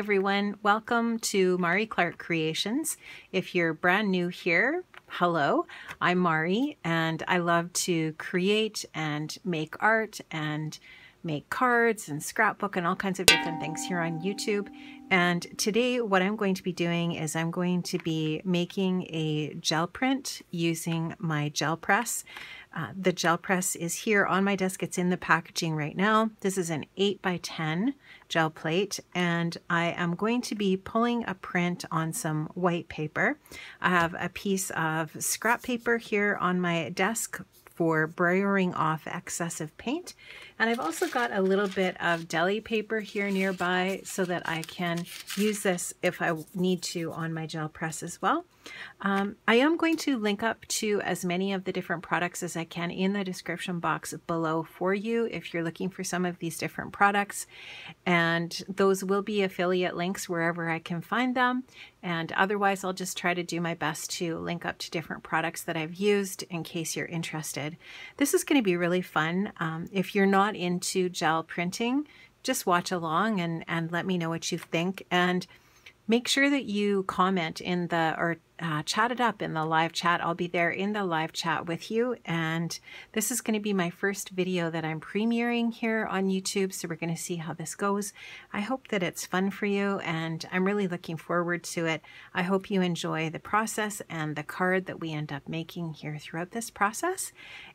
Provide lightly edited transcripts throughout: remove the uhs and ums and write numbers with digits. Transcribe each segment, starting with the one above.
everyone, welcome to Mari Clark Creations. If you're brand new here, hello, I'm Mari and I love to create and make art and make cards and scrapbook and all kinds of different things here on YouTube. And today what I'm going to be doing is I'm going to be making a gel print using my gel press. The gel press is here on my desk. It's in the packaging right now. This is an 8x10 gel plate, and I am going to be pulling a print on some white paper. I have a piece of scrap paper here on my desk for brayering off excessive paint. And I've also got a little bit of deli paper here nearby so that I can use this if I need to on my gel press as well. I am going to link up to as many of the different products as I can in the description box below for you if you're looking for some of these different products. And those will be affiliate links wherever I can find them. And otherwise, I'll just try to do my best to link up to different products that I've used in case you're interested. This is going to be really fun. If you're not into gel printing, just watch along and let me know what you think. And make sure that you comment in the, or chat it up in the live chat. I'll be there in the live chat with you. And this is going to be my first video that I'm premiering here on YouTube. So we're going to see how this goes. I hope that it's fun for you and I'm really looking forward to it. I hope you enjoy the process and the card that we end up making here throughout this process.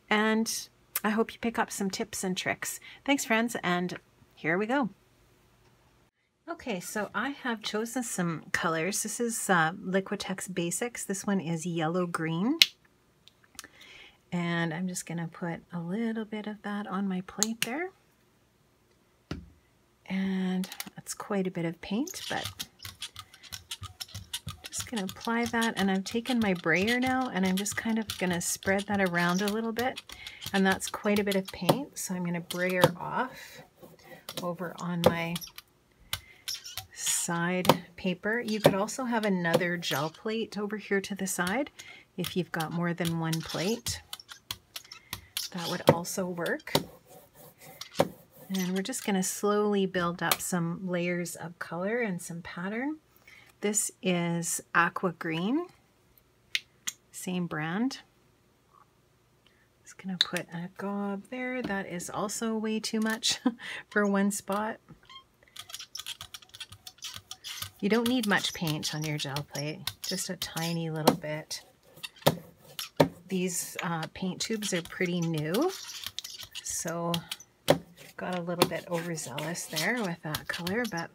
And I hope you pick up some tips and tricks. Thanks, friends. And here we go. Okay, so I have chosen some colors. This is Liquitex Basics. This one is yellow-green. And I'm just going to put a little bit of that on my plate there. And that's quite a bit of paint, but just going to apply that. And I've taken my brayer now, and I'm just kind of going to spread that around a little bit. And that's quite a bit of paint, so I'm going to brayer off over on my side paper. You could also have another gel plate over here to the side if you've got more than one plate. That would also work. And we're just going to slowly build up some layers of color and some pattern. This is Aqua Green, same brand. Just going to put a gob there. That is also way too much for one spot. You don't need much paint on your gel plate, just a tiny little bit. These paint tubes are pretty new, so got a little bit overzealous there with that color, but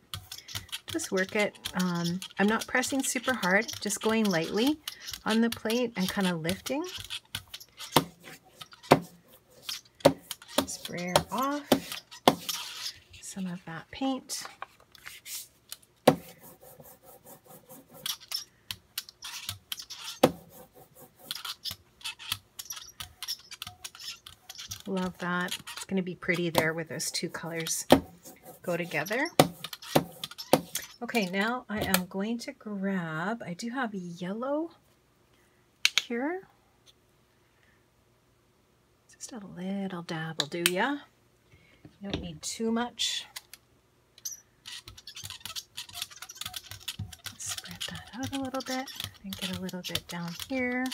just work it. I'm not pressing super hard, just going lightly on the plate and kind of lifting. Sprayer off some of that paint. Love that. It's going to be pretty there with those two colors go together. Okay, now I am going to grab, I do have yellow here. Just a little dab will do ya. You don't need too much. Spread that out a little bit and get a little bit down here.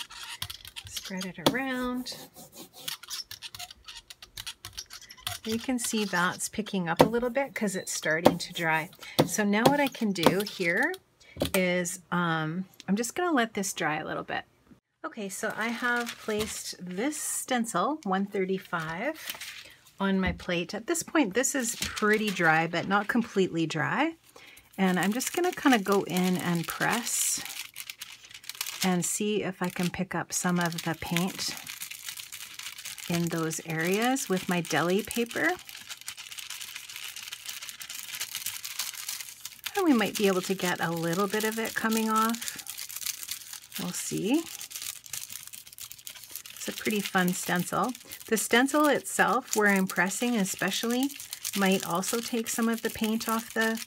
Spread it around. You can see that's picking up a little bit because it's starting to dry. So now what I can do here is I'm just going to let this dry a little bit. Okay, so I have placed this stencil, 135, on my plate. At this point, this is pretty dry, but not completely dry. And I'm just going to kind of go in and press and see if I can pick up some of the paint in those areas with my deli paper. And we might be able to get a little bit of it coming off. We'll see. It's a pretty fun stencil. The stencil itself, where I'm pressing especially, might also take some of the paint off the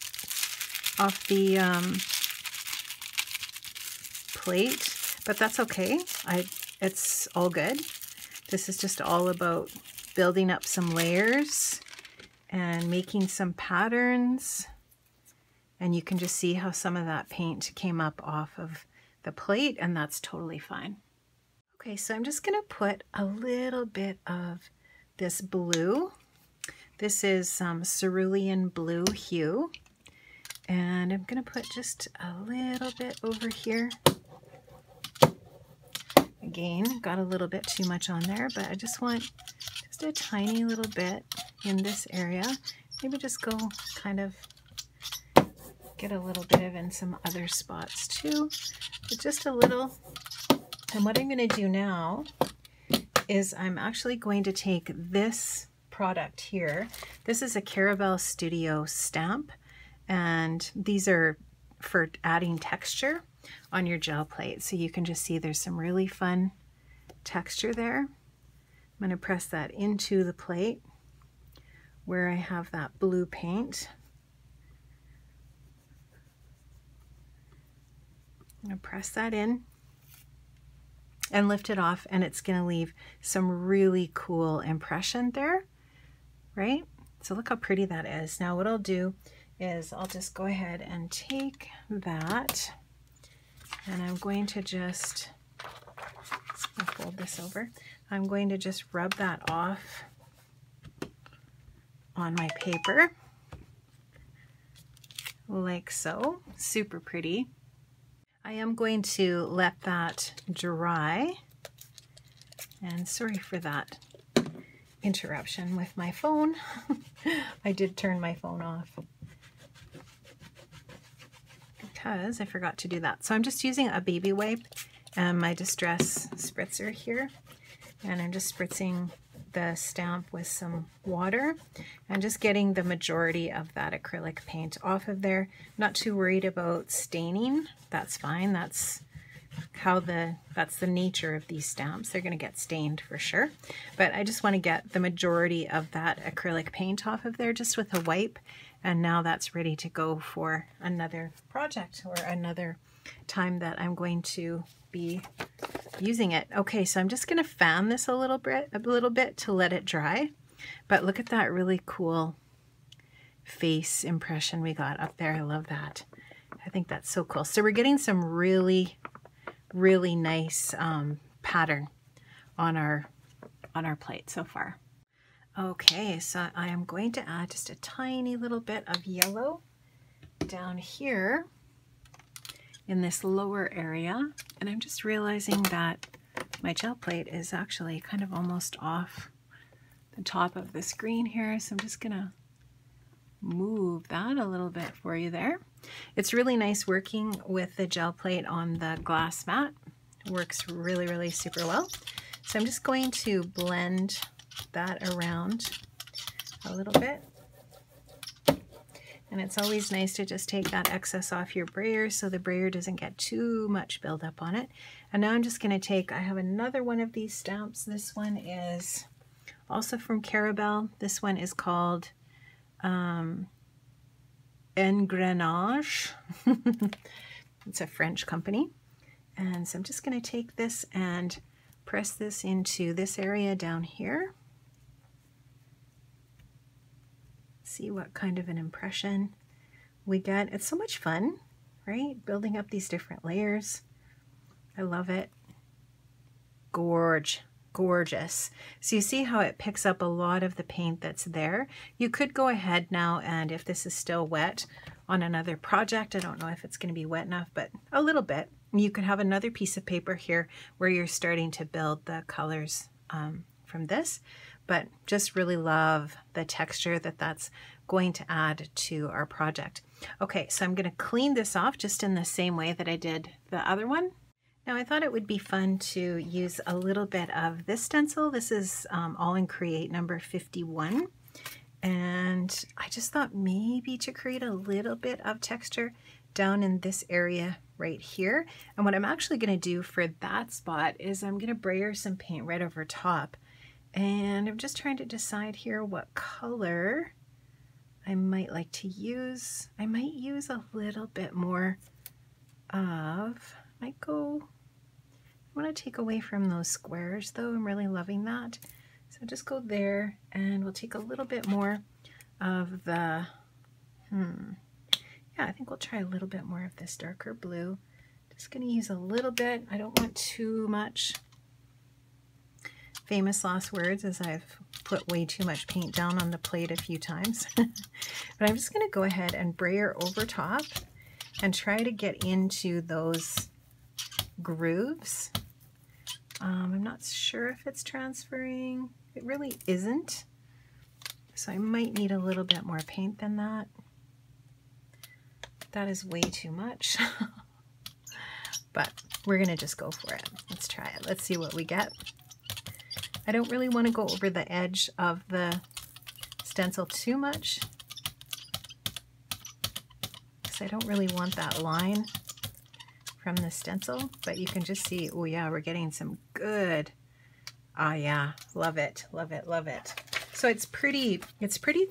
plate, but that's okay. It's all good. This is just all about building up some layers and making some patterns And you can just see how some of that paint came up off of the plate, and that's totally fine. Okay, so I'm just gonna put a little bit of this blue. This is some cerulean blue hue. And I'm gonna put just a little bit over here. Again, got a little bit too much on there, but I just want just a tiny little bit in this area. Maybe just go kind of get a little bit of in some other spots too, but just a little. And what I'm going to do now is I'm actually going to take this product here. This is a Caravelle Studio stamp, and these are for adding texture on your gel plate. So you can just see there's some really fun texture there. I'm going to press that into the plate where I have that blue paint. I'm going to press that in and lift it off, and it's going to leave some really cool impression there, right? So look how pretty that is. Now what I'll do is I'll just go ahead and take that, and I'm going to just fold this over. I'm going to just rub that off on my paper like so. Super pretty. I am going to let that dry, and sorry for that interruption with my phone. I did turn my phone off because I forgot to do that. So I'm just using a baby wipe and my Distress spritzer here, and I'm just spritzing the stamp with some water and just getting the majority of that acrylic paint off of there. Not too worried about staining. That's fine. That's the nature of these stamps. They're going to get stained for sure. But I just want to get the majority of that acrylic paint off of there just with a wipe. And now that's ready to go for another project or another time that I'm going to be using it. Okay, so I'm just going to fan this a little bit to let it dry. But look at that really cool face impression we got up there. I love that. I think that's so cool. So we're getting some really nice pattern on our plate so far. Okay, so I am going to add just a tiny little bit of yellow down here in this lower area, and I'm just realizing that my gel plate is actually kind of almost off the top of the screen here, so I'm just gonna move that a little bit for you there. It's really nice working with the gel plate on the glass mat. It works really super well. So I'm just going to blend that around a little bit. And it's always nice to just take that excess off your brayer so the brayer doesn't get too much buildup on it. And now I'm just going to take, I have another one of these stamps. This one is also from Caravelle. This one is called Engrenage. It's a French company. And so I'm just going to take this and press this into this area down here. See what kind of an impression we get. It's so much fun, right? Building up these different layers. I love it. Gorgeous. So you see how it picks up a lot of the paint that's there. You could go ahead now, and if this is still wet on another project, I don't know if it's going to be wet enough, but a little bit. You could have another piece of paper here where you're starting to build the colors from this. But just really love the texture that that's going to add to our project. Okay, so I'm going to clean this off just in the same way that I did the other one. Now I thought it would be fun to use a little bit of this stencil. This is All in Create number 51. And I just thought maybe to create a little bit of texture down in this area right here. And what I'm actually going to do for that spot is I'm going to brayer some paint right over top. And I'm just trying to decide here what color I might like to use. I might use a little bit more of, I want to take away from those squares though. I'm really loving that. So just go there, and we'll take a little bit more of the, Yeah, I think we'll try a little bit more of this darker blue. Just going to use a little bit. I don't want too much. Famous last words, as I've put way too much paint down on the plate a few times. But I'm just going to go ahead and brayer over top and try to get into those grooves. I'm not sure if it's transferring. It really isn't. So I might need a little bit more paint than that. That is way too much. But we're going to just go for it. Let's try it. Let's see what we get. I don't really want to go over the edge of the stencil too much, because I don't really want that line from the stencil, but you can just see, oh yeah, we're getting some good, ah yeah, love it, love it, love it. So it's pretty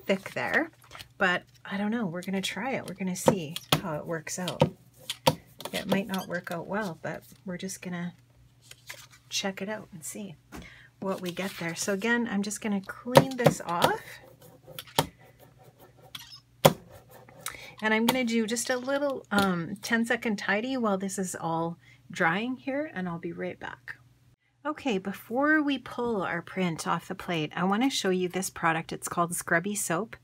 thick there, but I don't know, we're going to try it. We're going to see how it works out. It might not work out well, but we're just going to check it out and see what we get there. So again, I'm just going to clean this off. And I'm going to do just a little 10-second tidy while this is all drying here, and I'll be right back. Okay, before we pull our print off the plate, I want to show you this product. It's called Scrubby Soap.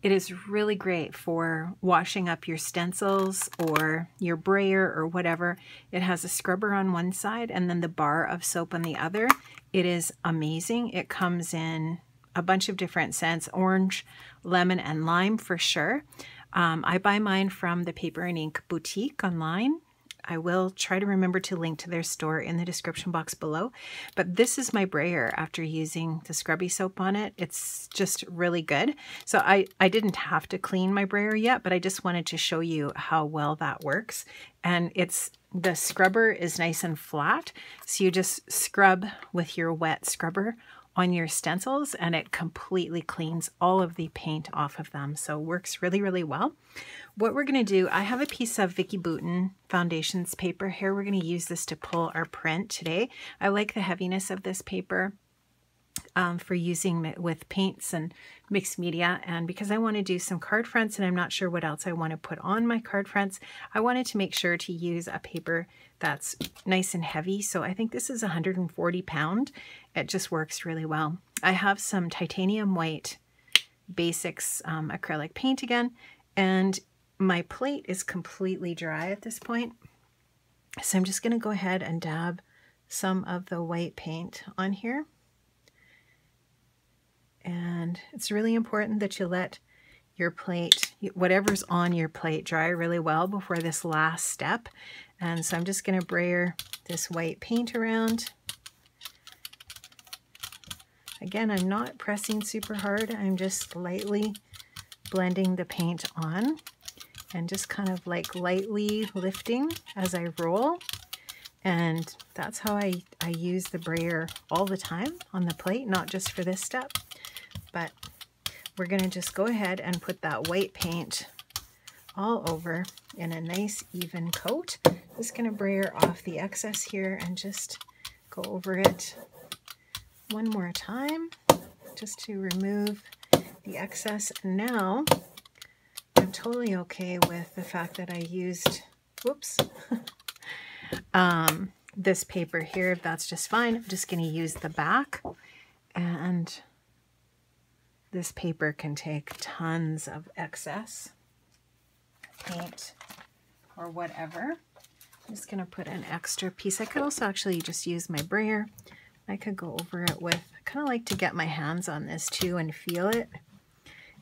It is really great for washing up your stencils or your brayer or whatever. It has a scrubber on one side and then the bar of soap on the other. It is amazing. It comes in a bunch of different scents, orange, lemon, and lime for sure. I buy mine from the Paper and Ink Boutique online. I will try to remember to link to their store in the description box below. But this is my brayer after using the Scrubby Soap on it. It's just really good. So I didn't have to clean my brayer yet, but I just wanted to show you how well that works. And the scrubber is nice and flat. So you just scrub with your wet scrubber on your stencils and it completely cleans all of the paint off of them. So it works really, really well. What we're going to do, I have a piece of Vicki Boutin Foundations paper here. We're going to use this to pull our print today. I like the heaviness of this paper for using with paints and mixed media, and because I want to do some card fronts and I'm not sure what else I want to put on my card fronts, I wanted to make sure to use a paper that's nice and heavy. So I think this is 140 pound. It just works really well. I have some titanium white basics acrylic paint again, and my plate is completely dry at this point. So I'm just going to go ahead and dab some of the white paint on here. And it's really important that you let your plate, whatever's on your plate, dry really well before this last step. And so I'm just going to brayer this white paint around. Again, I'm not pressing super hard. I'm just lightly blending the paint on and just kind of like lightly lifting as I roll. And that's how I use the brayer all the time on the plate, not just for this step. But we're going to just go ahead and put that white paint all over in a nice even coat. Just going to brayer off the excess here and just go over it one more time just to remove the excess. And now I'm totally okay with the fact that I used, whoops, this paper here. That's just fine. I'm just going to use the back, and this paper can take tons of excess paint or whatever. I'm just going to put an extra piece. I could also actually just use my brayer. I could go over it with, I kind of like to get my hands on this too and feel it.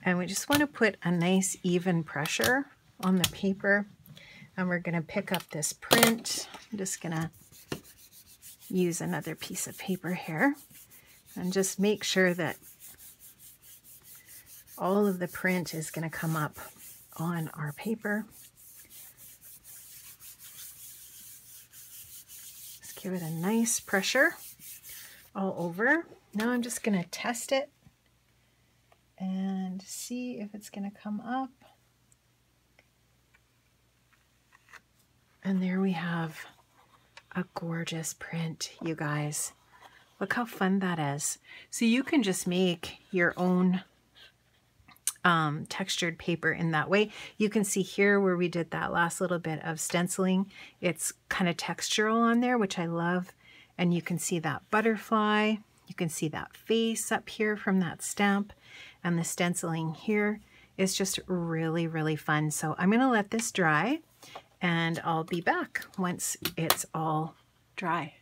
And we just want to put a nice even pressure on the paper. And we're going to pick up this print. I'm just going to use another piece of paper here and just make sure that all of the print is going to come up on our paper. Just give it a nice pressure all over. Now I'm just going to test it and see if it's going to come up. And there we have a gorgeous print, you guys. Look how fun that is. So you can just make your own textured paper in that way. You can see here where we did that last little bit of stenciling. It's kind of textural on there, which I love. And you can see that butterfly. You can see that face up here from that stamp. And the stenciling here is just really, really fun. So I'm going to let this dry and I'll be back once it's all dry.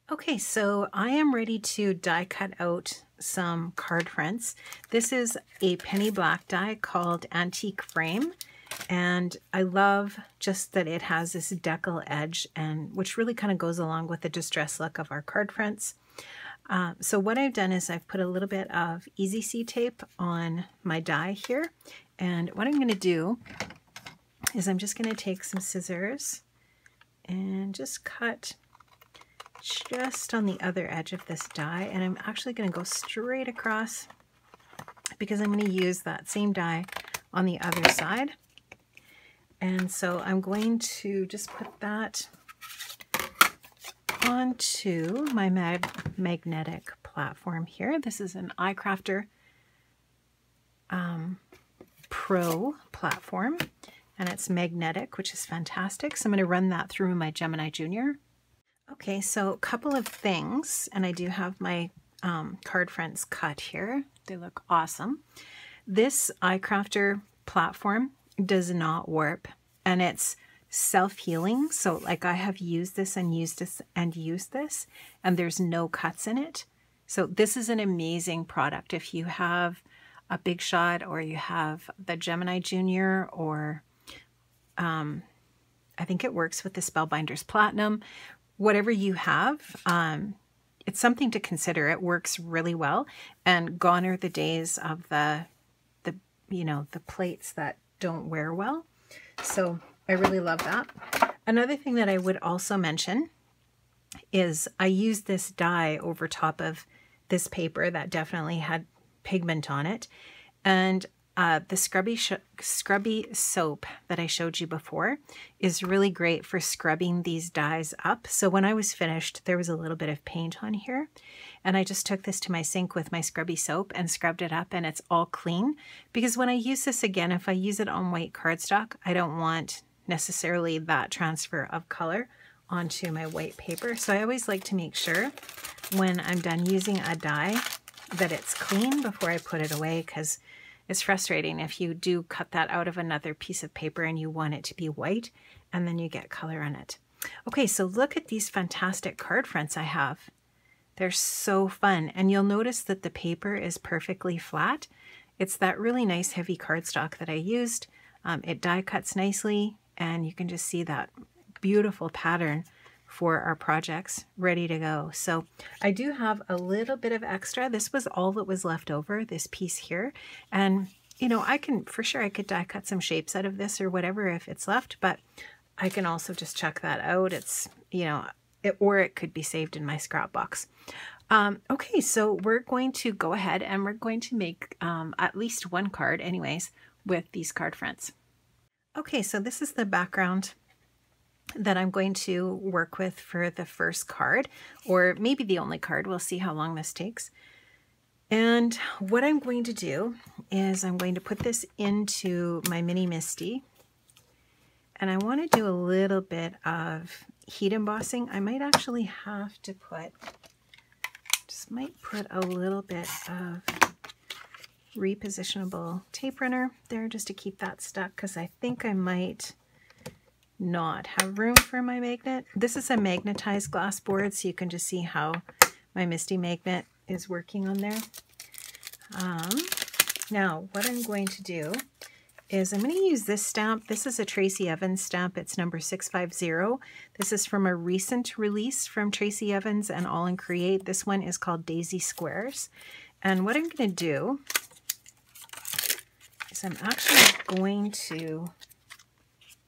Okay, so I am ready to die cut out some card fronts. This is a penny black die called Antique Frame, and I love just that it has this decal edge, and which really kind of goes along with the distress look of our card fronts. So what I've done is I've put a little bit of Easy C tape on my die here, and what I'm going to do is I'm just going to take some scissors and just cut just on the other edge of this die, and I'm actually going to go straight across because I'm going to use that same die on the other side. And so I'm going to just put that onto my magnetic platform here. This is an iCrafter Pro platform, and it's magnetic, which is fantastic. So I'm going to run that through my Gemini Junior. Okay, so a couple of things, and I do have my card fronts cut here. They look awesome. This iCrafter platform does not warp, and it's self-healing. So like I have used this and used this and used this, and there's no cuts in it. So this is an amazing product. If you have a Big Shot, or you have the Gemini Junior, or I think it works with the Spellbinders Platinum. Whatever you have, it's something to consider. It works really well, and gone are the days of the plates that don't wear well. So I really love that. Another thing that I would also mention is I used this die over top of this paper that definitely had pigment on it, and the scrubby soap that I showed you before is really great for scrubbing these dies up. So when I was finished, there was a little bit of paint on here, and I just took this to my sink with my scrubby soap and scrubbed it up, and it's all clean. Because when I use this again, if I use it on white cardstock, I don't want necessarily that transfer of color onto my white paper. So I always like to make sure when I'm done using a die that it's clean before I put it away, because it's frustrating if you do cut that out of another piece of paper and you want it to be white and then you get color on it. Okay, so look at these fantastic card fronts I have. They're so fun, and you'll notice that the paper is perfectly flat. It's that really nice heavy cardstock that I used. It die cuts nicely, and you can just see that beautiful pattern for our projects ready to go. So I do have a little bit of extra. This was all that was left over, this piece here. And you know, I could die cut some shapes out of this or whatever if it's left, but I can also just chuck that out. It's, you know, or it could be saved in my scrap box. Okay, so we're going to go ahead and we're going to make at least one card anyways with these card fronts. Okay, so this is the background that I'm going to work with for the first card, or maybe the only card. We'll see how long this takes. And what I'm going to do is I'm going to put this into my Mini Misty, and I want to do a little bit of heat embossing. I might actually have to put, might put a little bit of repositionable tape runner there just to keep that stuck, because I think I might not have room for my magnet. This is a magnetized glass board, so you can just see how my Misty magnet is working on there. Now what I'm going to do is I'm going to use this stamp. This is a Tracy Evans stamp. It's number 650. This is from a recent release from Tracy Evans and All in Create. This one is called Daisy Squares. And what I'm going to do is I'm actually going to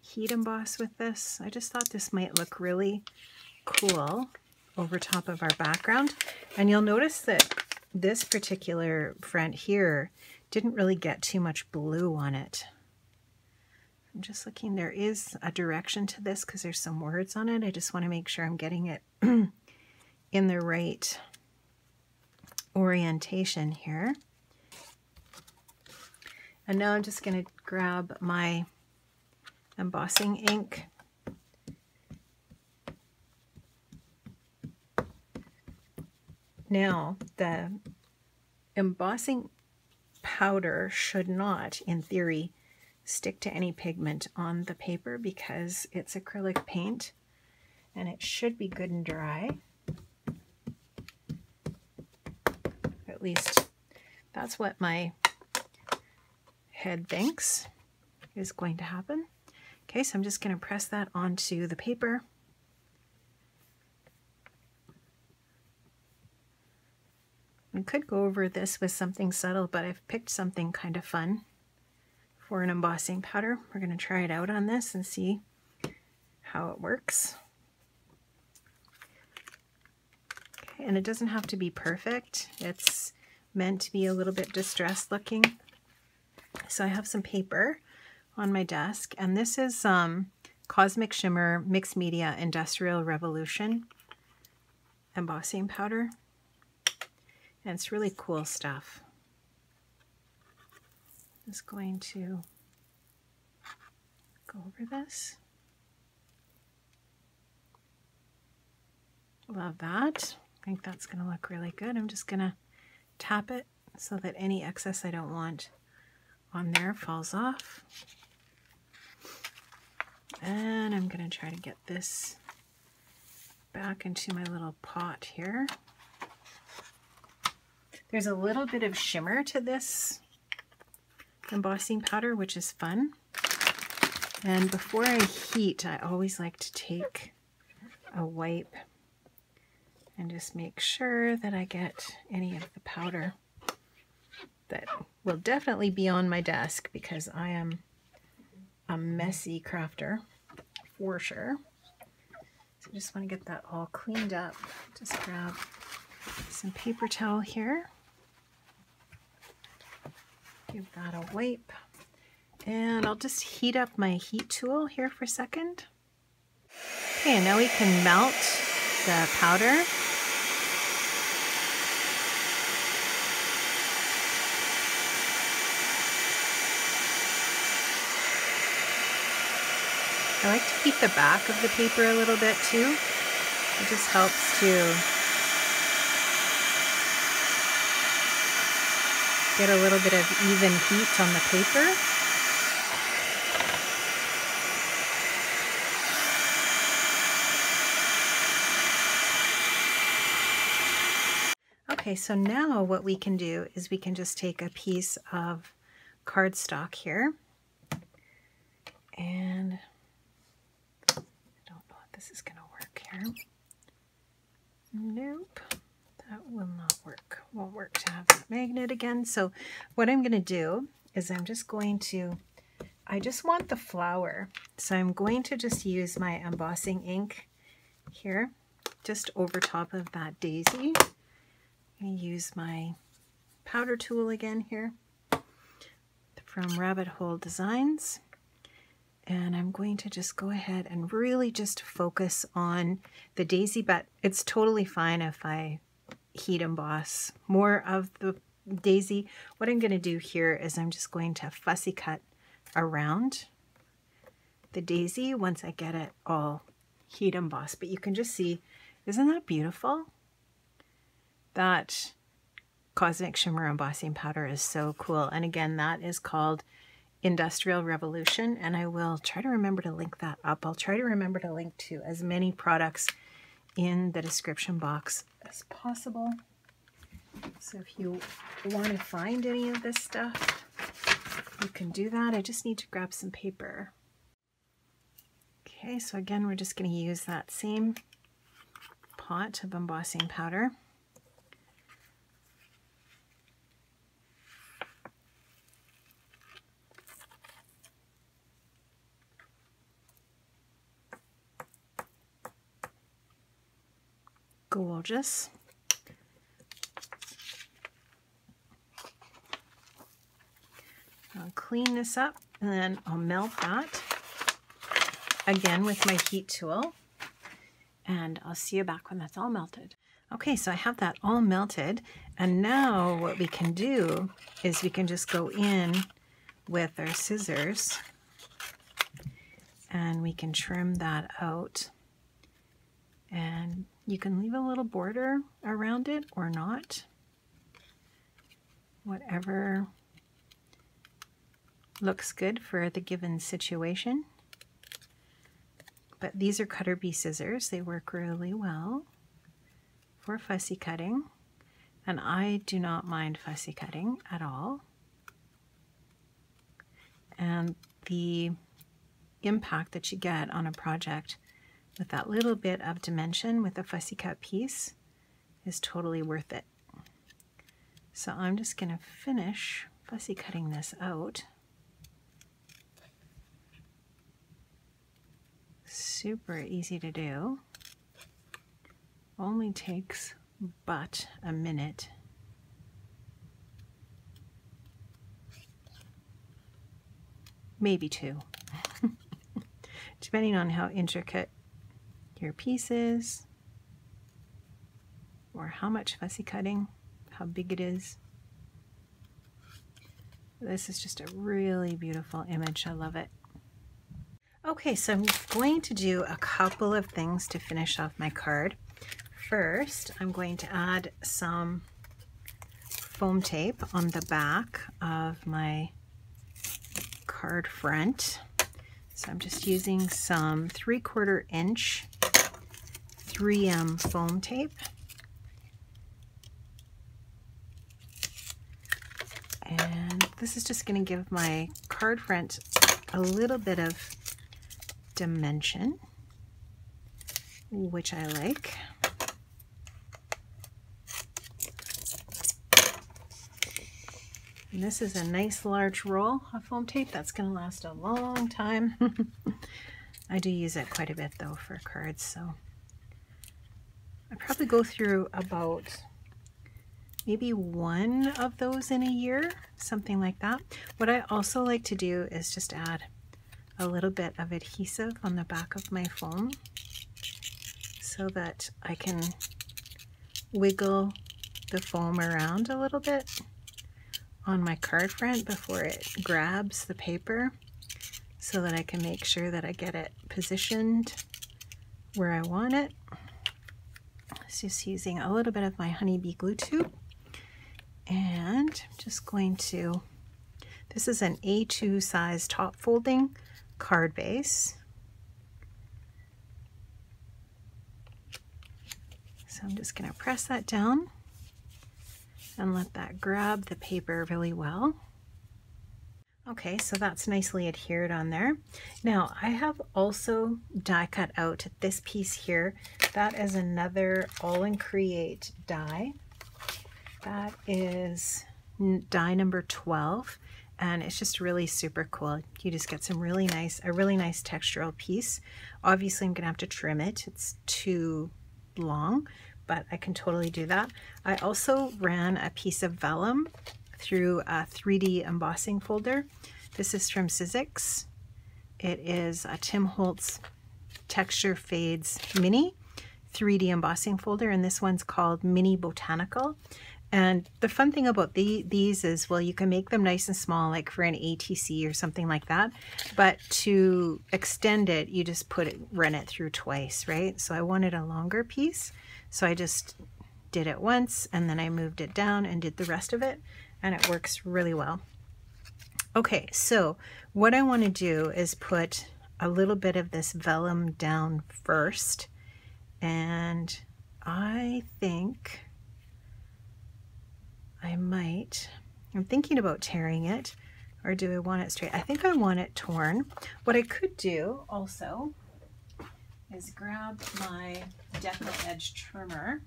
heat emboss with this. I just thought this might look really cool over top of our background. And you'll notice that this particular front here didn't really get too much blue on it. I'm just looking, there is a direction to this because there's some words on it. I just want to make sure I'm getting it in the right orientation here. And now I'm just going to grab my embossing ink. Now, the embossing powder should not, in theory, stick to any pigment on the paper because it's acrylic paint and it should be good and dry. At least that's what my head thinks is going to happen. Okay, so I'm just going to press that onto the paper. I could go over this with something subtle, but I've picked something kind of fun for an embossing powder. We're going to try it out on this and see how it works. Okay, and it doesn't have to be perfect. It's meant to be a little bit distressed looking. So I have some paper on my desk, and this is Cosmic Shimmer Mixed Media Industrial Revolution embossing powder. And it's really cool stuff. I'm just going to go over this. Love that. I think that's going to look really good. I'm just going to tap it so that any excess I don't want on there falls off. And I'm going to try to get this back into my little pot here. There's a little bit of shimmer to this embossing powder, which is fun. And before I heat, I always like to take a wipe and just make sure that I get any of the powder that will definitely be on my desk because I am a messy crafter for sure. So I just want to get that all cleaned up. Just grab some paper towel here. Give that a wipe. And I'll just heat up my heat tool here for a second. Okay, and now we can melt the powder. I like to keep the back of the paper a little bit too. It just helps to get a little bit of even heat on the paper. Okay, so now what we can do is we can just take a piece of cardstock here, and I don't know if this is going to work here. Nope. That will not work. Won't work to have that magnet again. So what I'm going to do is I'm just going to, I just want the flower. So I'm going to just use my embossing ink here, just over top of that daisy. I'm going to use my powder tool again here from Rabbit Hole Designs. And I'm going to just go ahead and really just focus on the daisy, but it's totally fine if I heat emboss more of the daisy. What I'm going to do here is I'm just going to fussy cut around the daisy once I get it all heat embossed. But you can just see, isn't that beautiful? That Cosmic Shimmer embossing powder is so cool. And again, that is called Industrial Revolution, and I will try to remember to link that up. I'll try to remember to link to as many products in the description box as possible. So if you want to find any of this stuff, you can do that. I just need to grab some paper. Okay, so again, we're just going to use that same pot of embossing powder. Gorgeous. I'll clean this up and then I'll melt that again with my heat tool, and I'll see you back when that's all melted. Okay, so I have that all melted, and now what we can do is we can just go in with our scissors and we can trim that out. And you can leave a little border around it or not, whatever looks good for the given situation. But these are cutter bee scissors. They work really well for fussy cutting, and I do not mind fussy cutting at all. And the impact that you get on a project with that little bit of dimension with a fussy cut piece is totally worth it. So I'm just going to finish fussy cutting this out. Super easy to do. Only takes but a minute. Maybe two, depending on how intricate your piece is or how much fussy cutting, how big it is. This is just a really beautiful image. I love it. Okay, so I'm going to do a couple of things to finish off my card. First, I'm going to add some foam tape on the back of my card front. So I'm just using some 3/4 inch 3M foam tape. And this is just going to give my card front a little bit of dimension, which I like. And this is a nice large roll of foam tape that's going to last a long time. I do use it quite a bit though for cards, so I probably go through about maybe one of those in a year, something like that. What I also like to do is just add a little bit of adhesive on the back of my foam so that I can wiggle the foam around a little bit on my card front before it grabs the paper, so that I can make sure that I get it positioned where I want it. It's just using a little bit of my honeybee glue tube, and I'm just going to, this is an A2 size top folding card base. So I'm just going to press that down and let that grab the paper really well. Okay, so that's nicely adhered on there. Now I have also die cut out this piece here. That is another All in Create die. That is die number 12, and it's just really super cool. You just get some really nice, a really nice textural piece. Obviously I'm gonna have to trim it. It's too long, but I can totally do that. I also ran a piece of vellum through a 3D embossing folder. This is from Sizzix. It is a Tim Holtz Texture Fades Mini 3D embossing folder, and this one's called Mini Botanical. And the fun thing about these is, well, you can make them nice and small, like for an ATC or something like that. But to extend it, you just run it through twice, right? So I wanted a longer piece, so I just did it once, and then I moved it down and did the rest of it, and it works really well. Okay, so what I want to do is put a little bit of this vellum down first, and I think I'm thinking about tearing it, or do I want it straight? I think I want it torn. What I could do also is grab my Decal edge trimmer,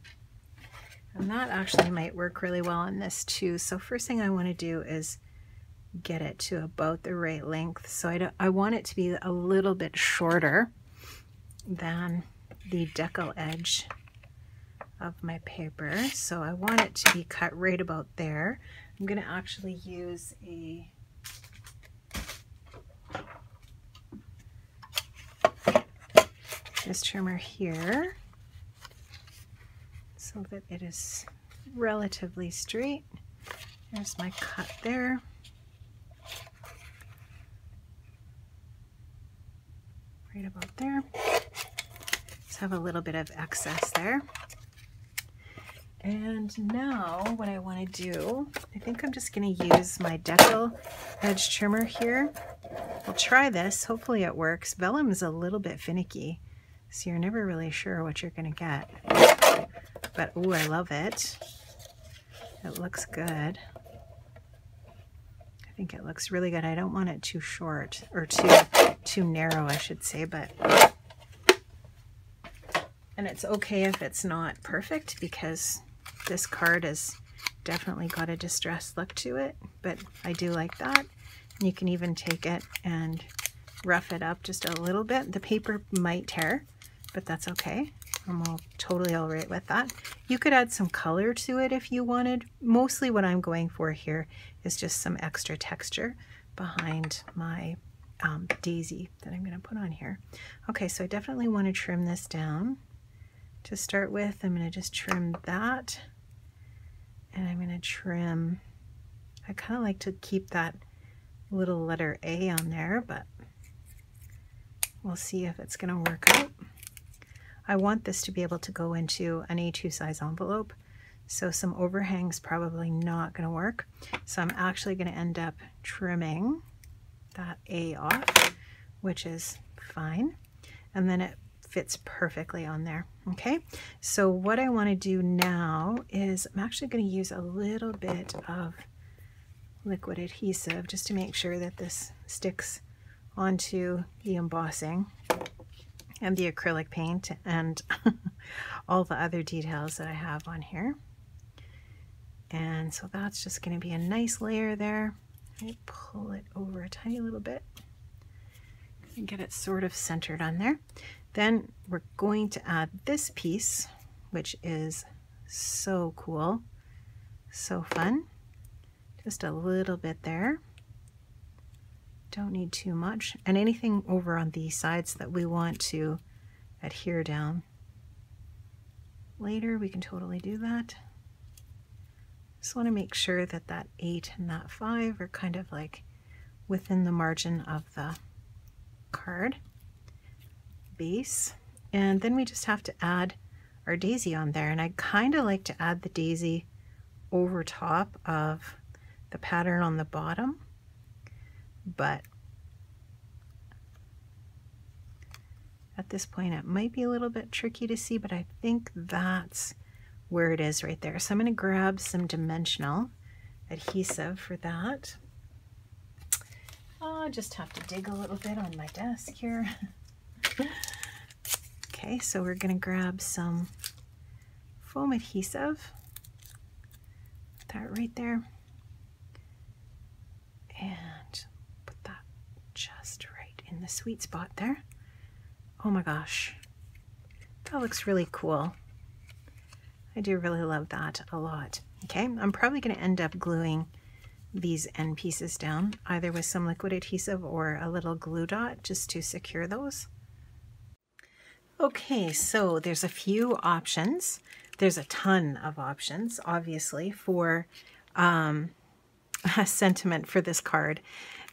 and that actually might work really well on this too. So first thing I want to do is get it to about the right length. So I want it to be a little bit shorter than the Decal edge of my paper. So I want it to be cut right about there. I'm going to actually use this trimmer here so that it is relatively straight. There's my cut there. have a little bit of excess there. And now what I want to do, I think I'm just going to use my Decal edge trimmer here. I'll try this. Hopefully it works. Vellum is a little bit finicky, so you're never really sure what you're going to get. But, ooh, I love it. It looks good. I think it looks really good. I don't want it too short, or too narrow, I should say, but... And it's okay if it's not perfect, because this card has definitely got a distressed look to it, but I do like that. You can even take it and rough it up just a little bit. The paper might tear, but that's okay. I'm totally all right with that. You could add some color to it if you wanted. Mostly what I'm going for here is just some extra texture behind my daisy that I'm going to put on here. Okay, so I definitely want to trim this down. To start with, I'm going to just trim that, and I'm going to trim, I kind of like to keep that little letter A on there, but we'll see if it's going to work out. I want this to be able to go into an A2 size envelope, so some overhang's probably not going to work. So I'm actually going to end up trimming that A off, which is fine, and then it fits perfectly on there. Okay, so what I want to do now is I'm actually going to use a little bit of liquid adhesive just to make sure that this sticks onto the embossing and the acrylic paint and all the other details that I have on here. And so that's just going to be a nice layer there. I pull it over a tiny little bit and get it sort of centered on there. Then we're going to add this piece, which is so cool, so fun. Just a little bit there. Don't need too much. And anything over on the sides that we want to adhere down later, we can totally do that. Just want to make sure that that 8 and that 5 are kind of like within the margin of the card base. And then we just have to add our daisy on there, and I kind of like to add the daisy over top of the pattern on the bottom, but at this point it might be a little bit tricky to see, but I think that's where it is right there. So I'm going to grab some dimensional adhesive for that. I'll just have to dig a little bit on my desk here. Okay, so we're going to grab some foam adhesive, put that right there, and put that just right in the sweet spot there. Oh my gosh, that looks really cool. I do really love that a lot. Okay, I'm probably going to end up gluing these end pieces down, either with some liquid adhesive or a little glue dot, just to secure those. Okay, so there's a few options. There's a ton of options, obviously, for a sentiment for this card.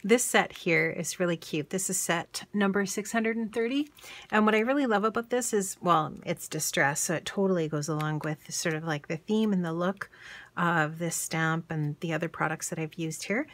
This set here is really cute. This is set number 630. And what I really love about this is, well, it's distress, so it totally goes along with sort of like the theme and the look of this stamp and the other products that I've used here.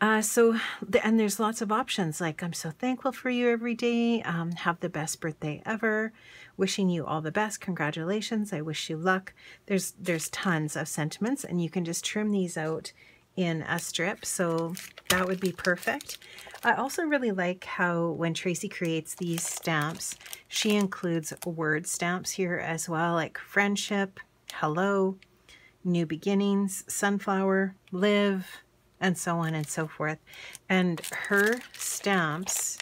And there's lots of options, like I'm so thankful for you every day, have the best birthday ever, wishing you all the best, congratulations, I wish you luck. There's tons of sentiments, and you can just trim these out in a strip, so that would be perfect. I also really like how when Tracy creates these stamps, she includes word stamps here as well, like friendship, hello, new beginnings, sunflower, live, and so on and so forth. And her stamps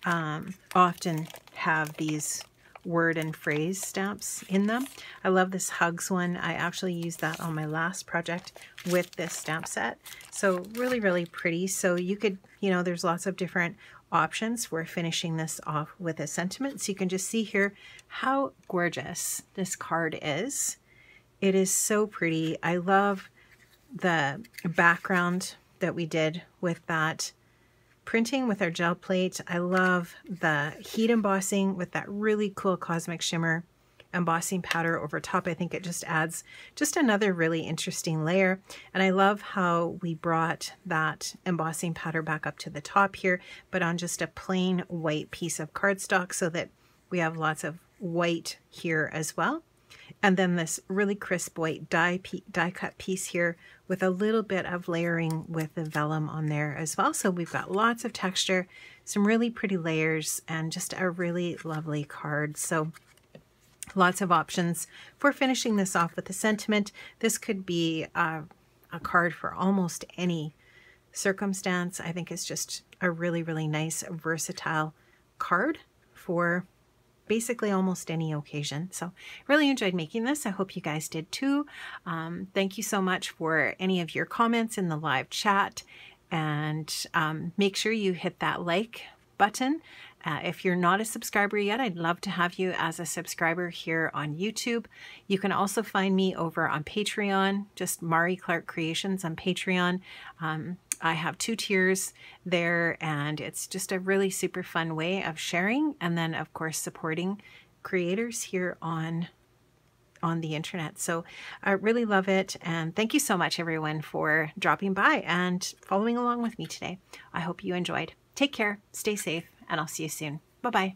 often have these word and phrase stamps in them. I love this hugs one. I actually used that on my last project with this stamp set. So really, really pretty. So you could, you know, there's lots of different options for finishing this off with a sentiment. So you can just see here how gorgeous this card is. It is so pretty. I love the background that we did with that printing with our gel plate. I love the heat embossing with that really cool Cosmic Shimmer embossing powder over top. I think it just adds just another really interesting layer. And I love how we brought that embossing powder back up to the top here, but on just a plain white piece of cardstock so that we have lots of white here as well. And then this really crisp white die cut piece here with a little bit of layering with the vellum on there as well. So we've got lots of texture, some really pretty layers, and just a really lovely card. So lots of options for finishing this off with a sentiment. This could be a card for almost any circumstance. I think it's just a really, really nice, versatile card for basically almost any occasion. So really enjoyed making this. I hope you guys did too. Thank you so much for any of your comments in the live chat, and make sure you hit that like button. If you're not a subscriber yet, I'd love to have you as a subscriber here on YouTube. You can also find me over on Patreon, just Mari Clark Creations on Patreon. I have 2 tiers there, and it's just a really super fun way of sharing, and then of course supporting creators here on the internet. So I really love it, and thank you so much everyone for dropping by and following along with me today. I hope you enjoyed. Take care, stay safe, and I'll see you soon. Bye-bye.